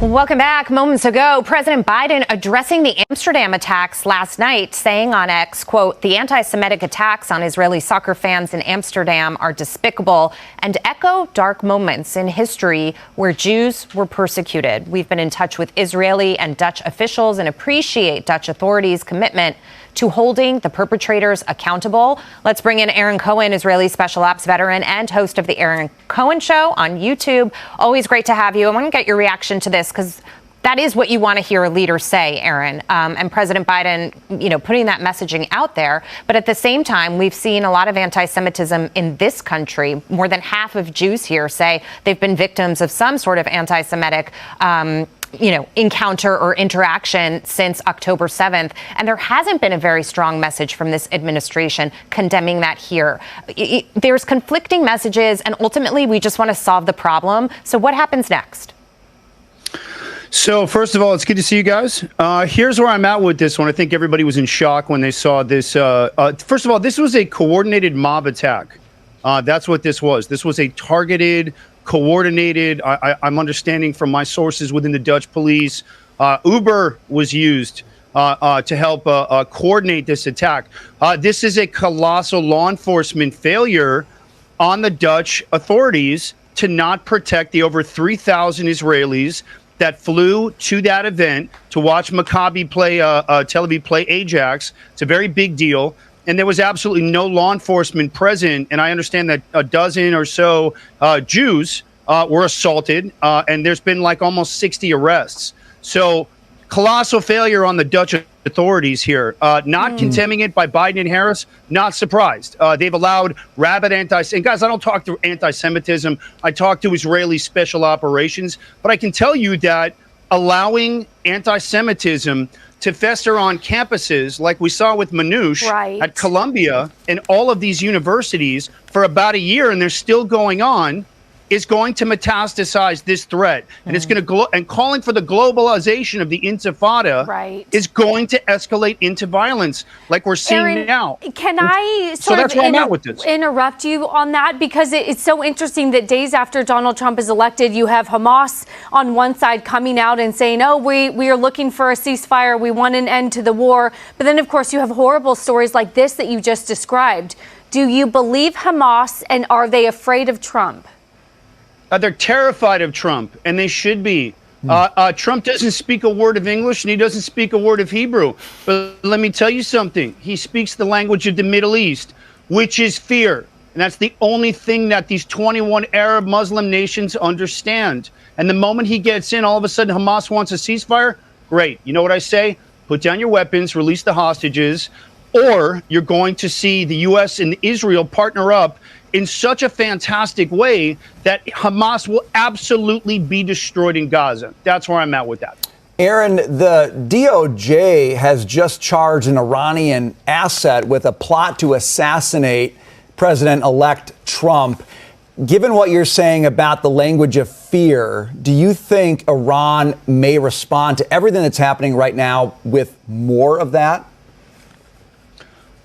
Welcome back. Moments ago, President Biden addressing the Amsterdam attacks last night, saying on X, quote, "The anti-Semitic attacks on Israeli soccer fans in Amsterdam are despicable and echo dark moments in history where Jews were persecuted. We've been in touch with Israeli and Dutch officials and appreciate Dutch authorities' commitment to holding the perpetrators accountable." Let's bring in Aaron Cohen, Israeli special ops veteran and host of the Aaron Cohen Show on YouTube. Always great to have you. I want to get your reaction to this because that is what you want to hear a leader say, Aaron. And President Biden, putting that messaging out there. But at the same time, we've seen a lot of anti-Semitism in this country. More than half of Jews here say they've been victims of some sort of anti-Semitic encounter or interaction since October 7th. And there hasn't been a very strong message from this administration condemning that here. There's conflicting messages, and ultimately we just want to solve the problem. So what happens next? So first of all, it's good to see you guys. Here's where I'm at with this one. I think everybody was in shock when they saw this. First of all, this was a coordinated mob attack. That's what this was. This was a targeted, coordinated, I'm understanding from my sources within the Dutch police, Uber was used to help coordinate this attack. This is a colossal law enforcement failure on the Dutch authorities to not protect the over 3,000 Israelis that flew to that event to watch Maccabi play, Tel Aviv play Ajax. It's a very big deal. And there was absolutely no law enforcement present. And I understand that a dozen or so Jews were assaulted. And there's been like almost 60 arrests. So colossal failure on the Dutch authorities here. Not condemning it by Biden and Harris. Not surprised. They've allowed rabid and guys, I don't talk to anti-Semitism. I talk to Israeli special operations. But I can tell you that allowing anti-Semitism to fester on campuses like we saw with Manouche at Columbia and all of these universities for about a year, and they're still going on, is going to metastasize this threat. And it's going to and calling for the globalization of the intifada is going to escalate into violence like we're seeing Aaron, now. Can I interrupt you on that? Because it's so interesting that days after Donald Trump is elected, you have Hamas on one side coming out and saying, oh, we are looking for a ceasefire. We want an end to the war. But then, of course, you have horrible stories like this that you just described. Do you believe Hamas, and are they afraid of Trump? They're terrified of Trump, and they should be. Trump doesn't speak a word of English, and he doesn't speak a word of Hebrew. But let me tell you something. He speaks the language of the Middle East, which is fear. And that's the only thing that these 21 Arab Muslim nations understand. And the moment he gets in, all of a sudden Hamas wants a ceasefire. Great. You know what I say? Put down your weapons, release the hostages, or you're going to see the U.S. and Israel partner up in such a fantastic way that Hamas will absolutely be destroyed in Gaza. That's where I'm at with that. Aaron, the DOJ has just charged an Iranian asset with a plot to assassinate President-elect Trump. Given what you're saying about the language of fear, do you think Iran may respond to everything that's happening right now with more of that?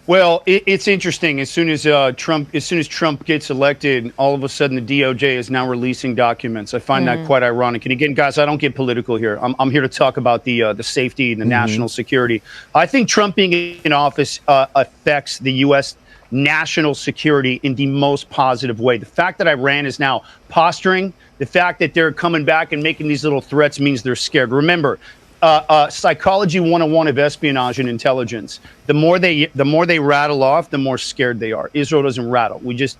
Well, it's interesting. As soon as Trump gets elected, all of a sudden the DOJ is now releasing documents. I find that quite ironic. And again, guys, I don't get political here. I'm here to talk about the safety and the national security. I think Trump being in office affects the U.S. national security in the most positive way. The fact that Iran is now posturing, the fact that they're coming back and making these little threats means they're scared. Remember, psychology 101 of espionage and intelligence. The more they rattle off, the more scared they are. Israel doesn't rattle. We just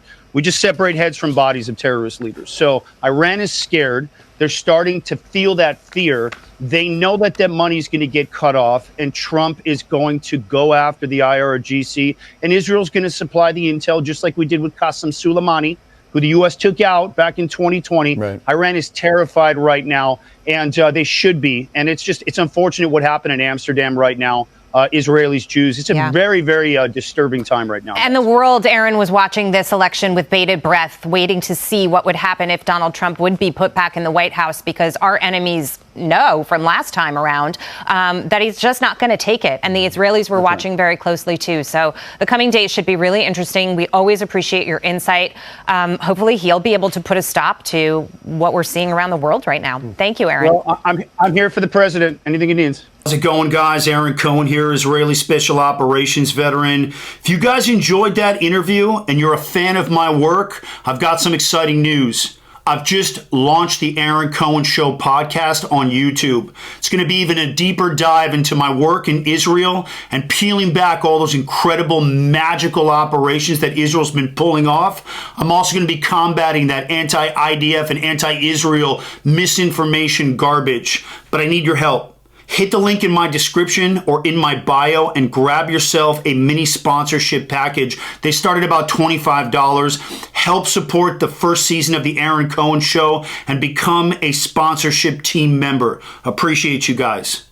separate heads from bodies of terrorist leaders. So Iran is scared. They're starting to feel that fear. They know that that money is going to get cut off, and Trump is going to go after the IRGC, and Israel's going to supply the intel just like we did with Qasem Soleimani, who the U.S. took out back in 2020. Right. Iran is terrified right now, and they should be. And it's unfortunate what happened in Amsterdam right now. Israelis, Jews. It's a very, very disturbing time right now. And the world, Aaron, was watching this election with bated breath, waiting to see what would happen if Donald Trump would be put back in the White House, because our enemies know from last time around that he's just not going to take it. And the Israelis were watching very closely, too. So the coming days should be really interesting. We always appreciate your insight. Hopefully he'll be able to put a stop to what we're seeing around the world right now. Thank you, Aaron. Well, I'm here for the president. Anything he needs. How's it going, guys? Aaron Cohen here, Israeli Special Operations veteran. If you guys enjoyed that interview and you're a fan of my work, I've got some exciting news. I've just launched the Aaron Cohen Show podcast on YouTube. It's going to be even a deeper dive into my work in Israel and peeling back all those incredible magical operations that Israel's been pulling off. I'm also going to be combating that anti-IDF and anti-Israel misinformation garbage. But I need your help. Hit the link in my description or in my bio and grab yourself a mini sponsorship package. They start at about $25. Help support the first season of the Aaron Cohen Show and become a sponsorship team member. Appreciate you guys.